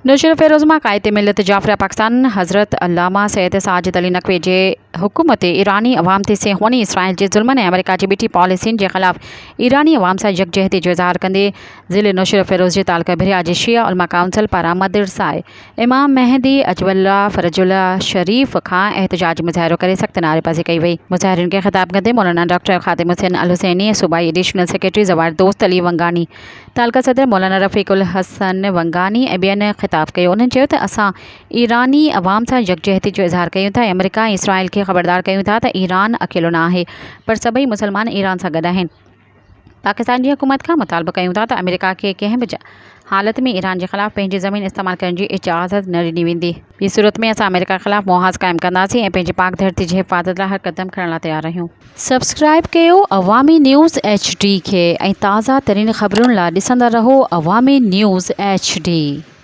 नशर फ़िरोज़ मां क़ाइद मिलत जाफ़र पाकिस्तान हज़रत अल्लामा सैयद साजिद अली नक़वी जे हुकूमत ईरानी अवाम ते सिहोनी इसराइल जे ज़ुल्मनि ऐं अमेरिका जी ॿिटी पॉलिसियुनि जे ख़िलाफ़ ईरानी अवाम सां यकजहती जो इज़हार कंदे ज़िले नशर फ़िरोज़ जे तालका भिरिया जे शिया उलमा काउंसिल पारां मदरसाए इमाम महदी अजवल्ला फ़रजुल्ला शरीफ़ खां एहतजाज मुज़ाहिरो करे सख़्त नारेबाज़ी कई वई। मुज़ाहिरीन खे ख़िताब कंदे मौलाना डॉक्टर ख़ादिम हुसैन अल हुसैनी, सूबाई एडिशनल सेक्रेटरी ज़वार दोस्त अली वंगानी, तालका सदर मौलाना रफ़ीक़ुल हसन वंगानी ऐं ॿियनि ख़िताब कयो। उन्हनि चयो त असां ईरानी अवाम सां यकजहती जो इज़हार कयूं था ऐं अमेरिका ऐं इसराइल खे ख़बरदार कयूं था त ईरान अकेलो न आहे पर सभई मुसलमान ईरान सां गॾु आहिनि। पाकिस्तान जी हुकूमत खां मुतालबो कयूं था त अमेरिका खे कंहिं बि हालत में ईरान जे ख़िलाफ़ पंहिंजी ज़मीन इस्तेमालु करण जी इजाज़त न ॾिनी वेंदी। ॿी सूरत में असां अमेरिका ख़िलाफ़ मुहाज़ क़ाइमु कंदासीं ऐं पंहिंजी पाक धरती जी हिफ़ाज़त लाइ हर क़दम खणण लाइ तयारु आहियूं। सब्सक्राइब कयो अवामी न्यूज़ HD खे ऐं ताज़ा तरीन ख़बरुनि लाइ ॾिसंदा रहो अवामी न्यूज़ HD।